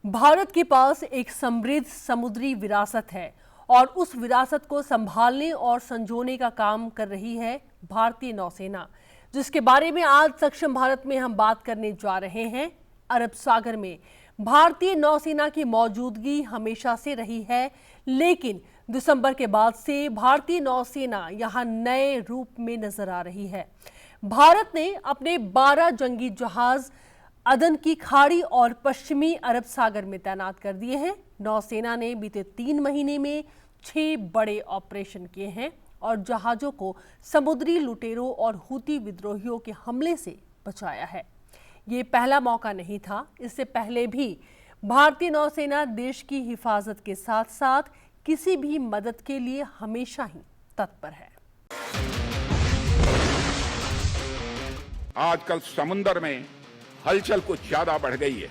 भारत के पास एक समृद्ध समुद्री विरासत है और उस विरासत को संभालने और संजोने का काम कर रही है भारतीय नौसेना, जिसके बारे में आज सक्षम भारत में हम बात करने जा रहे हैं। अरब सागर में भारतीय नौसेना की मौजूदगी हमेशा से रही है, लेकिन दिसंबर के बाद से भारतीय नौसेना यहां नए रूप में नजर आ रही है। भारत ने अपने 12 जंगी जहाज अदन की खाड़ी और पश्चिमी अरब सागर में तैनात कर दिए हैं। नौसेना ने बीते 3 महीने में 6 बड़े ऑपरेशन किए हैं और जहाजों को समुद्री लुटेरों और हूती विद्रोहियों के हमले से बचाया है। ये पहला मौका नहीं था। इससे पहले भी भारतीय नौसेना देश की हिफाजत के साथ साथ किसी भी मदद के लिए हमेशा ही तत्पर है। आजकल समुद्र में हलचल कुछ ज्यादा बढ़ गई है।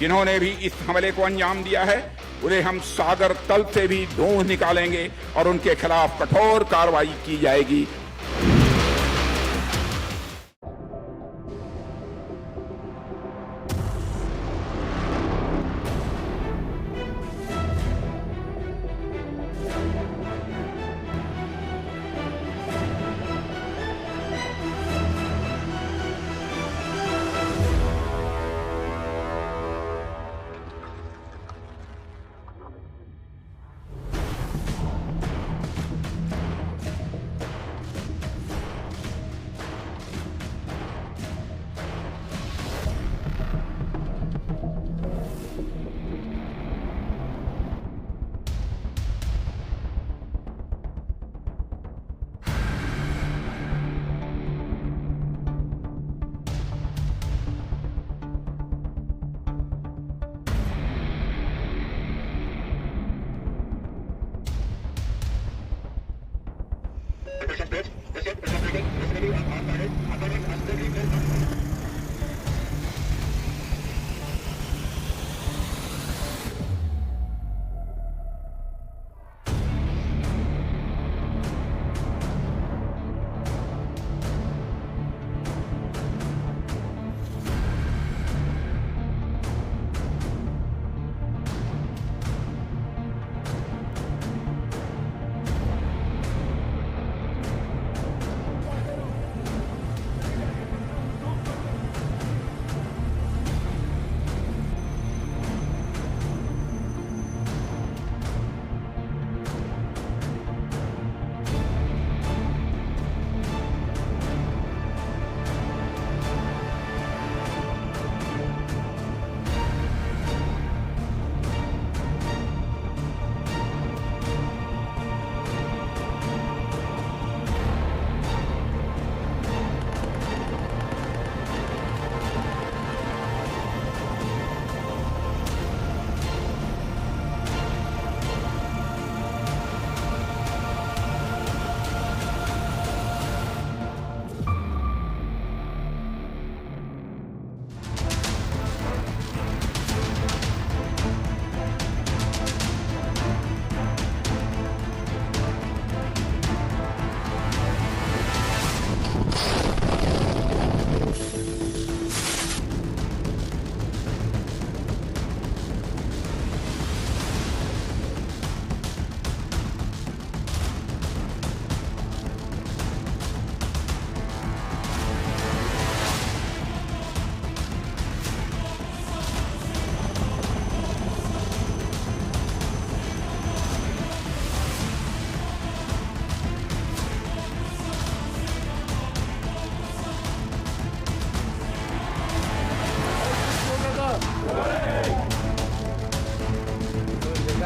जिन्होंने भी इस हमले को अंजाम दिया है, उन्हें हम सागर तल से भी ढूंढ निकालेंगे और उनके खिलाफ कठोर कार्रवाई की जाएगी।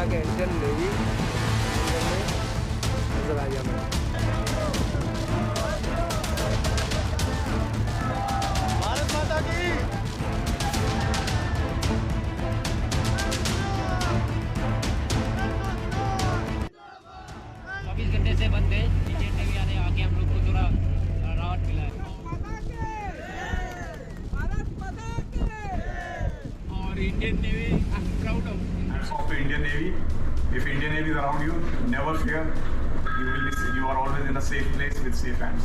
के इंजन नहीं नजर आ गया। भारत माता की। 24 घंटे से बंद है। इंडियन नेवी आने आके हम लोग को थोड़ा राहत मिला है। और Indian navy I am proud of Indian Navy. If Indian Navy is around you, never fear. You are always in a safe place with safe hands.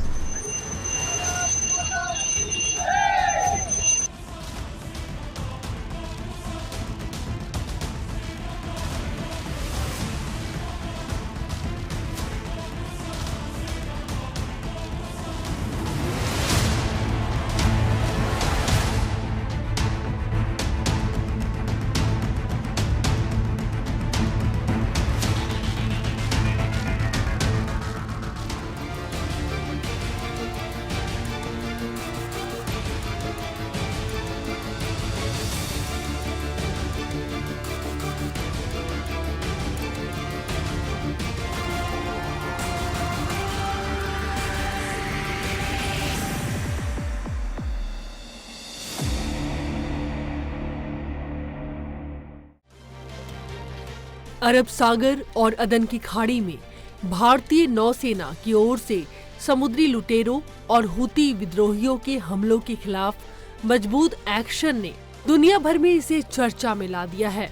अरब सागर और अदन की खाड़ी में भारतीय नौसेना की ओर से समुद्री लुटेरों और हुती विद्रोहियों के हमलों के खिलाफ मजबूत एक्शन ने दुनिया भर में इसे चर्चा में ला दिया है।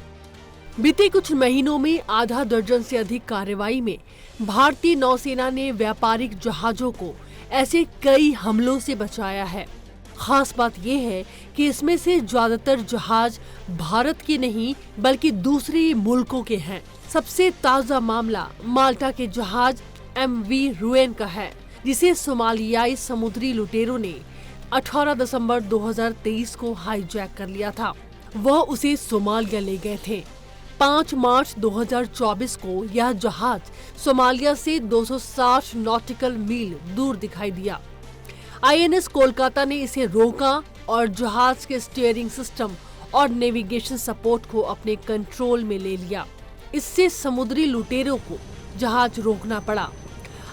बीते कुछ महीनों में आधा दर्जन से अधिक कार्रवाई में भारतीय नौसेना ने व्यापारिक जहाजों को ऐसे कई हमलों से बचाया है। खास बात यह है कि इसमें से ज्यादातर जहाज भारत के नहीं बल्कि दूसरे मुल्कों के हैं। सबसे ताजा मामला माल्टा के जहाज MV रुएन का है, जिसे सोमालियाई समुद्री लुटेरों ने 18 दिसंबर 2023 को हाईजैक कर लिया था। वह उसे सोमालिया ले गए थे। 5 मार्च 2024 को यह जहाज सोमालिया से 260 नॉटिकल मील दूर दिखाई दिया। INS कोलकाता ने इसे रोका और जहाज के स्टीयरिंग सिस्टम और नेविगेशन सपोर्ट को अपने कंट्रोल में ले लिया। इससे समुद्री लुटेरों को जहाज रोकना पड़ा।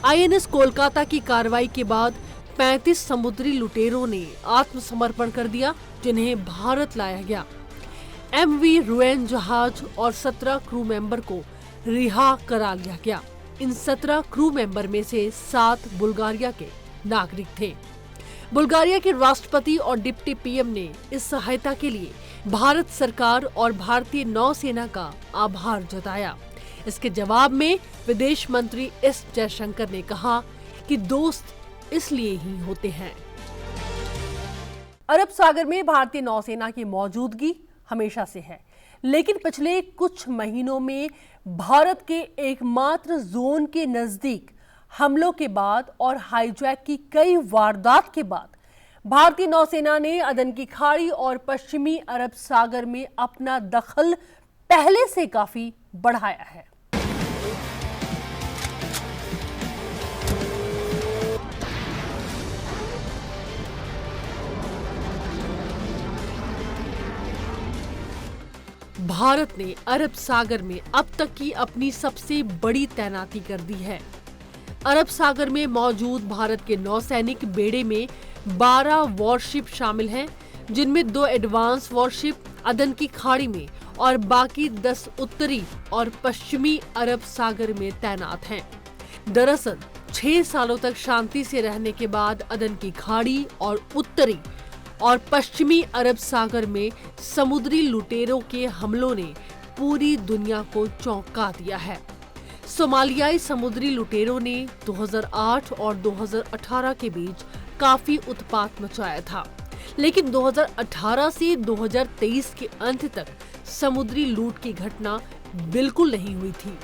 INS कोलकाता की कार्रवाई के बाद 35 समुद्री लुटेरों ने आत्मसमर्पण कर दिया, जिन्हें भारत लाया गया। MV रुएन जहाज और 17 क्रू मेंबर को रिहा करा लिया गया। इन 17 क्रू मेंबर में से 7 बुल्गारिया के नागरिक थे। बुल्गारिया के राष्ट्रपति और डिप्टी PM ने इस सहायता के लिए भारत सरकार और भारतीय नौसेना का आभार जताया। इसके जवाब में विदेश मंत्री S जयशंकर ने कहा कि दोस्त इसलिए ही होते हैं। अरब सागर में भारतीय नौसेना की मौजूदगी हमेशा से है, लेकिन पिछले कुछ महीनों में भारत के एकमात्र जोन के नजदीक हमलों के बाद और हाईजैक की कई वारदात के बाद भारतीय नौसेना ने अदन की खाड़ी और पश्चिमी अरब सागर में अपना दखल पहले से काफी बढ़ाया है। भारत ने अरब सागर में अब तक की अपनी सबसे बड़ी तैनाती कर दी है। अरब सागर में मौजूद भारत के नौसैनिक बेड़े में 12 वॉरशिप शामिल हैं, जिनमें 2 एडवांस वॉरशिप अदन की खाड़ी में और बाकी 10 उत्तरी और पश्चिमी अरब सागर में तैनात हैं। दरअसल 6 सालों तक शांति से रहने के बाद अदन की खाड़ी और उत्तरी और पश्चिमी अरब सागर में समुद्री लुटेरों के हमलों ने पूरी दुनिया को चौंका दिया है। सोमालियाई समुद्री लुटेरों ने 2008 और 2018 के बीच काफी उत्पात मचाया था, लेकिन 2018 से 2023 के अंत तक समुद्री लूट की घटना बिल्कुल नहीं हुई थी।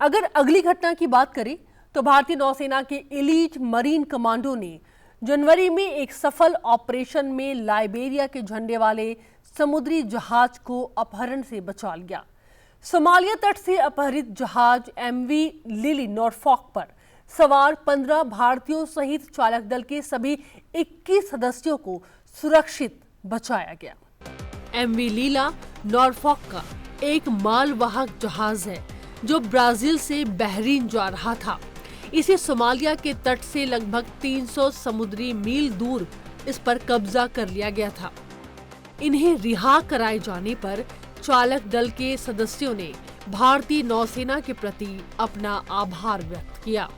अगर अगली घटना की बात करें तो भारतीय नौसेना के एलीट मरीन कमांडो ने जनवरी में एक सफल ऑपरेशन में लाइबेरिया के झंडे वाले समुद्री जहाज को अपहरण से बचा लिया। सोमालिया तट से अपहरित जहाज MV लिली नॉरफॉक पर सवार 15 भारतीयों सहित चालक दल के सभी 21 सदस्यों को सुरक्षित बचाया गया। MV लीला नॉरफॉक का एक मालवाहक जहाज है जो ब्राजील से बहरीन जा रहा था। इसे सोमालिया के तट से लगभग 300 समुद्री मील दूर इस पर कब्जा कर लिया गया था। इन्हें रिहा कराए जाने पर चालक दल के सदस्यों ने भारतीय नौसेना के प्रति अपना आभार व्यक्त किया।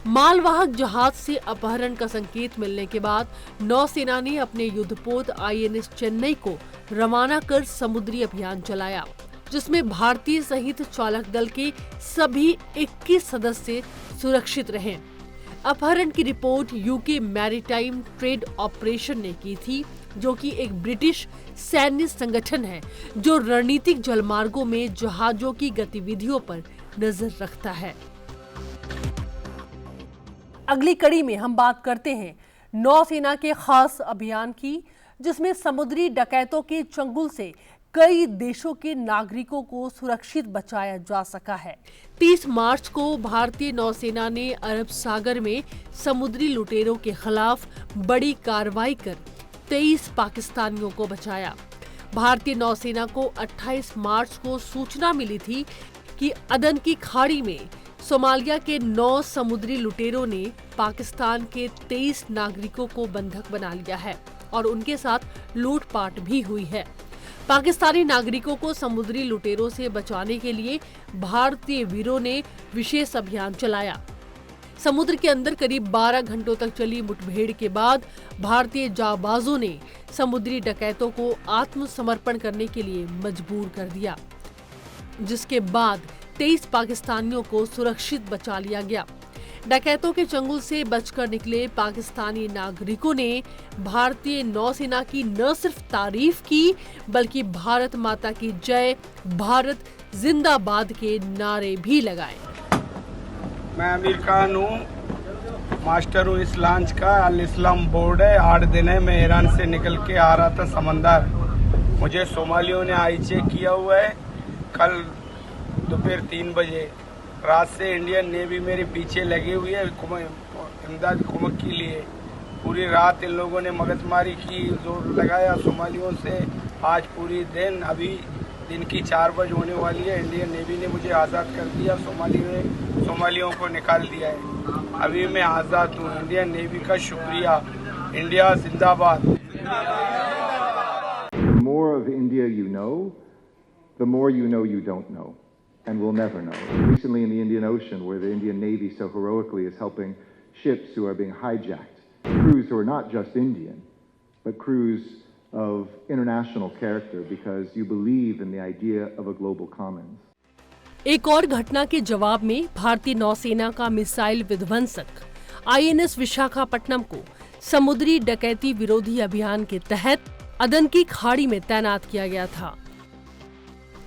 मालवाहक जहाज से अपहरण का संकेत मिलने के बाद नौसेना ने अपने युद्धपोत INS चेन्नई को रवाना कर समुद्री अभियान चलाया, जिसमें भारतीय सहित चालक दल के सभी 21 सदस्य सुरक्षित रहे। अपहरण की report UK maritime trade operation ने की थी, जो कि एक ब्रिटिश सैन्य संगठन है जो रणनीतिक जलमार्गों में जहाजों की गतिविधियों पर नजर रखता है। अगली कड़ी में हम बात करते हैं नौसेना के खास अभियान की, जिसमें समुद्री डकैतों के चंगुल से कई देशों के नागरिकों को सुरक्षित बचाया जा सका है। 30 मार्च को भारतीय नौसेना ने अरब सागर में समुद्री लुटेरों के खिलाफ बड़ी कार्रवाई कर 23 पाकिस्तानियों को बचाया। भारतीय नौसेना को 28 मार्च को सूचना मिली थी कि अदन की खाड़ी में सोमालिया के 9 समुद्री लुटेरों ने पाकिस्तान के 23 नागरिकों को बंधक बना लिया है और उनके साथ लूटपाट भी हुई है। पाकिस्तानी नागरिकों को समुद्री लुटेरों से बचाने के लिए भारतीय वीरों ने विशेष अभियान चलाया। समुद्र के अंदर करीब 12 घंटों तक चली मुठभेड़ के बाद भारतीय जाबाजों ने समुद्री डकैतों को आत्मसमर्पण करने के लिए मजबूर कर दिया, जिसके बाद 23 पाकिस्तानियों को सुरक्षित बचा लिया गया। डकैतों के चंगुल से बचकर निकले पाकिस्तानी नागरिकों ने भारतीय नौसेना की न सिर्फ तारीफ की बल्कि भारत माता की जय, भारत जिंदाबाद के नारे भी लगाए। मैं आमिर खान हूँ, मास्टर हूँ इस लॉन्च का। अल इस्लाम बोर्ड है, 8 दिन है। मैं ईरान से निकल के आ रहा था समंदर। मुझे सोमालियों ने आई चेक किया हुआ है कल दोपहर 3 बजे। रात से इंडियन नेवी मेरे पीछे लगी हुई है इमदाद कुमक के लिए। पूरी रात इन लोगों ने मगजमारी की, जोर लगाया सोमालियों से। आज पूरी दिन, अभी दिन की 4 बजे होने वाली है, इंडियन नेवी ने मुझे आज़ाद कर दिया। सोमालियों को निकाल दिया है। अभी मैं आज़ाद हूँ। इंडियन नेवी का शुक्रिया। इंडिया जिंदाबाद। The more of India you know, the more you know you don't know, and will never know. Recently in the Indian Ocean, where the Indian Navy so heroically is helping ships who are being hijacked, crews who are not just Indian, but crews of international character, because you believe in the idea of a global commons. एक और घटना के जवाब में भारतीय नौसेना का missile विध्वंसक INS विशाखापट्टनम को समुद्री डकैती विरोधी अभियान के तहत अदन की खाड़ी में तैनात किया गया था।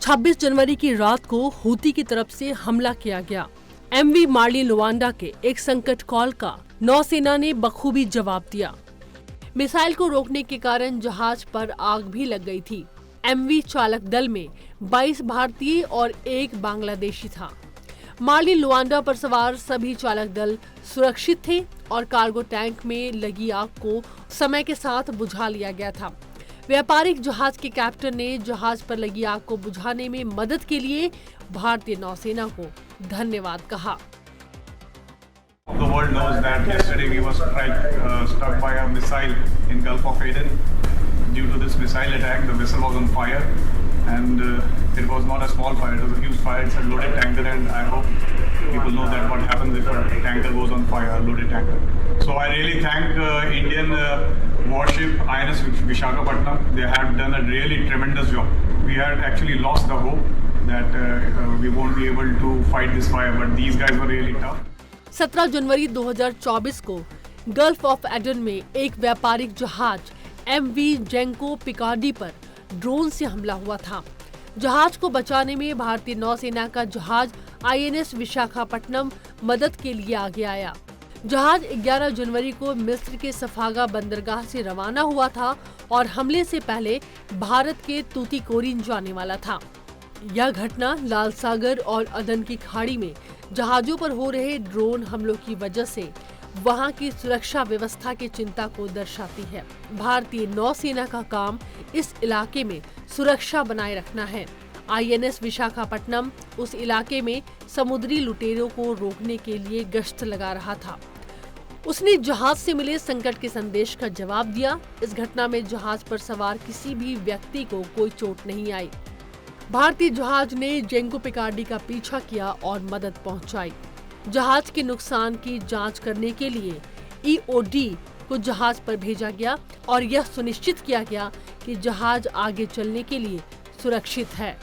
26 जनवरी की रात को हूती की तरफ से हमला किया गया। MV मार्लिन लुवांडा के एक संकट कॉल का नौसेना ने बखूबी जवाब दिया। मिसाइल को रोकने के कारण जहाज पर आग भी लग गई थी। MV चालक दल में 22 भारतीय और 1 बांग्लादेशी था। मार्लिन लुवांडा पर सवार सभी चालक दल सुरक्षित थे और कार्गो टैंक में लगी आग को समय के साथ बुझा लिया गया था। व्यापारिक जहाज के कैप्टन ने जहाज पर लगी आग को बुझाने में मदद के लिए भारतीय नौसेना को धन्यवाद कहा। The world knows that yesterday we were struck by a missile in Gulf of Aden. Due to this missile attack, the vessel was on fire, and it was not a small fire; it was a huge fire. It's a loaded tanker, and I hope people know that what happens if a tanker goes on fire, a loaded tanker. So I really thank Indian warship INS Vishakhapatnam. They have done a really tremendous job. We had actually lost the hope that we won't be able to fight this fire, but these guys were really tough. 17 जनवरी 2024 को gulf of Aden में एक व्यापारिक जहाज MV जेंको Picardy पर drone से हमला हुआ था। जहाज को बचाने में भारतीय नौसेना का जहाज INS विशाखापट्टनम मदद के लिए आगे आया। जहाज 11 जनवरी को मिस्र के सफागा बंदरगाह से रवाना हुआ था और हमले से पहले भारत के तूतीकोरिन जाने वाला था। यह घटना लाल सागर और अदन की खाड़ी में जहाजों पर हो रहे ड्रोन हमलों की वजह से वहां की सुरक्षा व्यवस्था की चिंता को दर्शाती है। भारतीय नौसेना का काम इस इलाके में सुरक्षा बनाए रखना है। INS विशाखापट्टनम उस इलाके में समुद्री लुटेरों को रोकने के लिए गश्त लगा रहा था। उसने जहाज से मिले संकट के संदेश का जवाब दिया। इस घटना में जहाज पर सवार किसी भी व्यक्ति को कोई चोट नहीं आई। भारतीय जहाज ने जेंको पिकार्डी का पीछा किया और मदद पहुंचाई। जहाज के नुकसान की जांच करने के लिए EOD को जहाज पर भेजा गया और यह सुनिश्चित किया गया कि जहाज आगे चलने के लिए सुरक्षित है।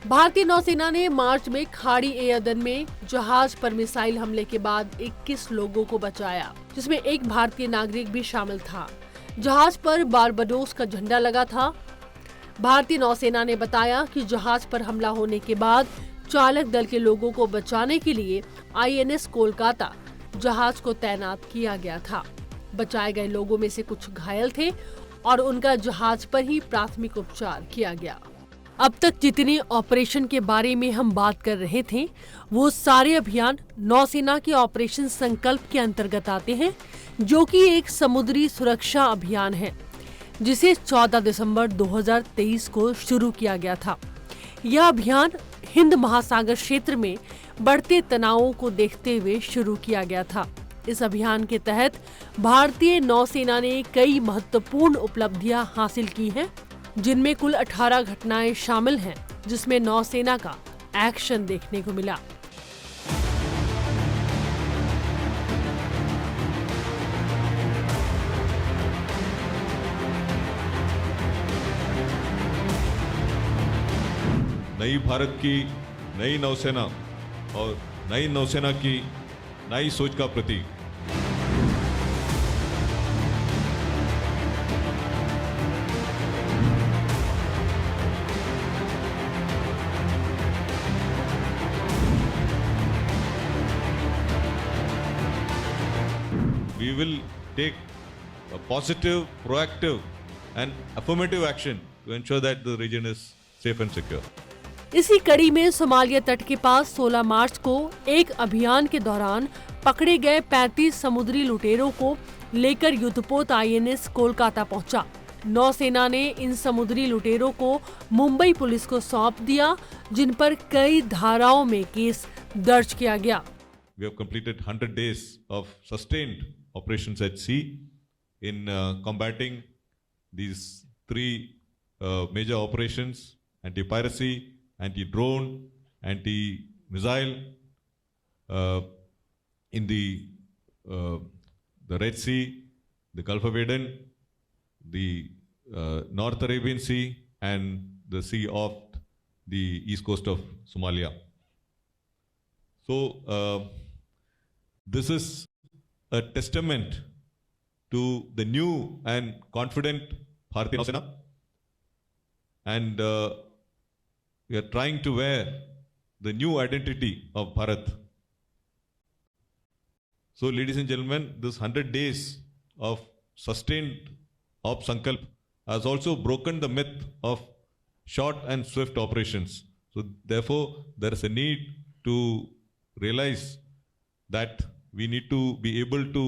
भारतीय नौसेना ने मार्च में खाड़ी ए अदन में जहाज पर मिसाइल हमले के बाद 21 लोगों को बचाया, जिसमें एक भारतीय नागरिक भी शामिल था। जहाज पर बारबाडोस का झंडा लगा था। भारतीय नौसेना ने बताया कि जहाज पर हमला होने के बाद चालक दल के लोगों को बचाने के लिए INS कोलकाता जहाज को तैनात किया गया था। बचाए गए लोगों में से कुछ घायल थे और उनका जहाज पर ही प्राथमिक उपचार किया गया। अब तक जितने ऑपरेशन के बारे में हम बात कर रहे थे, वो सारे अभियान नौसेना के ऑपरेशन संकल्प के अंतर्गत आते हैं, जो कि एक समुद्री सुरक्षा अभियान है, जिसे 14 दिसंबर 2023 को शुरू किया गया था। यह अभियान हिंद महासागर क्षेत्र में बढ़ते तनावों को देखते हुए शुरू किया गया था। इस अभियान के तहत भारतीय नौसेना ने कई महत्वपूर्ण उपलब्धियां हासिल की हैं, जिनमें कुल 18 घटनाएं शामिल हैं, जिसमें नौसेना का एक्शन देखने को मिला। नई भारत की नई नौसेना और नई नौसेना की नई सोच का प्रतीक। We will take a positive, proactive and affirmative action to ensure that the region is safe and secure. इसी कड़ी में सोमालिया तट के पास 16 मार्च को एक अभियान के दौरान पकड़े गए 35 समुद्री लुटेरों को लेकर युद्धपोत INS कोलकाता पहुंचा। नौसेना ने इन समुद्री लुटेरों को मुंबई पुलिस को सौंप दिया, जिन पर कई धाराओं में केस दर्ज किया गया। We have completed 100 days of sustained operations at sea in combating these three major operations: anti-piracy, anti-drone, anti-missile in the Red Sea, the Gulf of Aden, the North Arabian Sea, and the sea off the east coast of Somalia. So this is a testament to the new and confident Bharatiya Nausena, and we are trying to wear the new identity of Bharat. So, ladies and gentlemen, this 100 days of sustained Op Sankalp has also broken the myth of short and swift operations. So, therefore, there is a need to realize that we need to be able to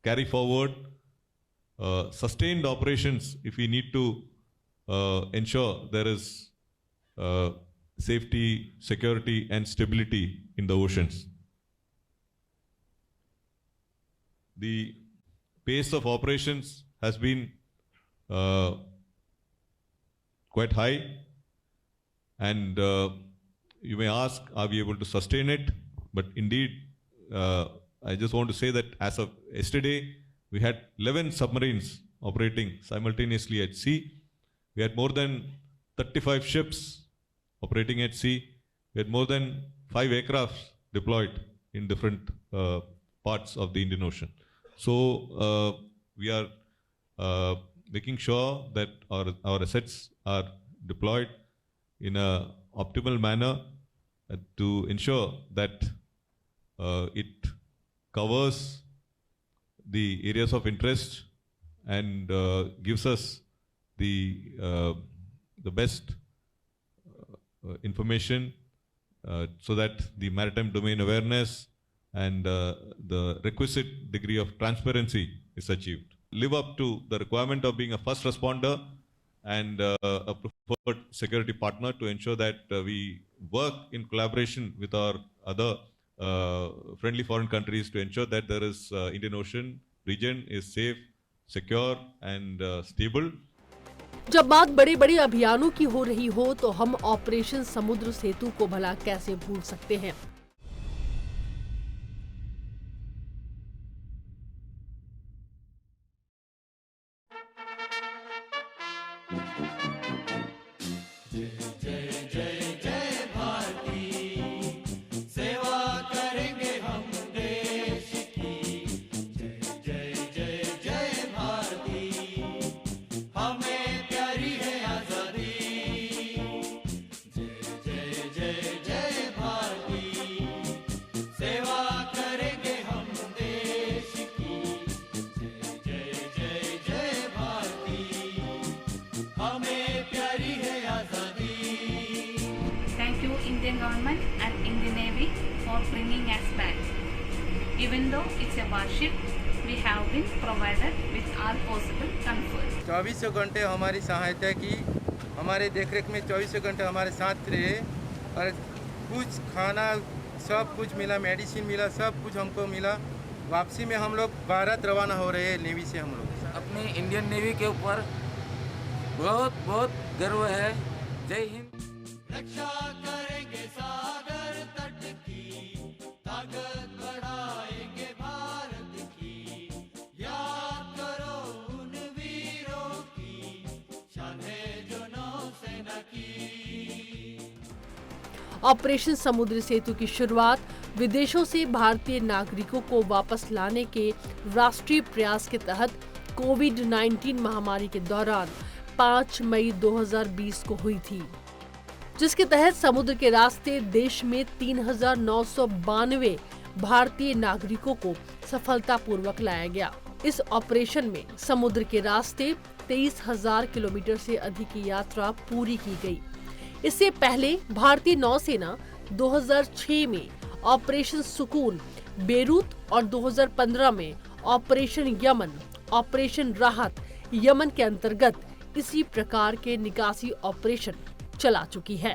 carry forward sustained operations if we need to ensure there is safety, security, and stability in the oceans. The pace of operations has been quite high, and you may ask, are we able to sustain it? But indeed, I just want to say that as of yesterday, we had 11 submarines operating simultaneously at sea. We had more than 35 ships operating at sea. We had more than 5 aircraft deployed in different parts of the Indian Ocean. So we are making sure that our assets are deployed in an optimal manner to ensure that it covers the areas of interest and gives us the best information so that the maritime domain awareness and the requisite degree of transparency is achieved. Live up to the requirement of being a first responder and a preferred security partner to ensure that we work in collaboration with our other friendly foreign countries to ensure that there is Indian Ocean region is safe, secure and stable. जब बात बड़े बड़े अभियानों की हो रही हो तो हम ऑपरेशन समुद्र सेतु को भला कैसे भूल सकते हैं। Indian government and Indian Navy for bringing us back. Even though it's a warship, we have been provided with all possible comfort. 24 घंटे हमारी सहायता की, हमारे देखरेख में 24 घंटे हमारे साथ रहे और कुछ खाना सब कुछ मिला, मेडिसिन मिला, सब कुछ हमको मिला वापसी में हम लोग भारत रवाना हो रहे हैं नेवी से। हम लोग अपनी इंडियन नेवी के ऊपर बहुत बहुत गर्व है। जय हिंद। रक्षा करेंगे सागर तट की, ताकत बढ़ाएंगे भारत की, याद करो उन वीरों की, शान है जो नौसेना की। ऑपरेशन समुद्री सेतु की शुरुआत विदेशों से भारतीय नागरिकों को वापस लाने के राष्ट्रीय प्रयास के तहत कोविड-19 महामारी के दौरान 5 मई 2020 को हुई थी, जिसके तहत समुद्र के रास्ते देश में 3,992 भारतीय नागरिकों को सफलतापूर्वक लाया गया। इस ऑपरेशन में समुद्र के रास्ते 23,000 किलोमीटर से अधिक की यात्रा पूरी की गई। इससे पहले भारतीय नौसेना 2006 में ऑपरेशन सुकून बेरूत और 2015 में ऑपरेशन यमन, ऑपरेशन राहत यमन के अंतर्गत इसी प्रकार के निकासी ऑपरेशन चला चुकी है।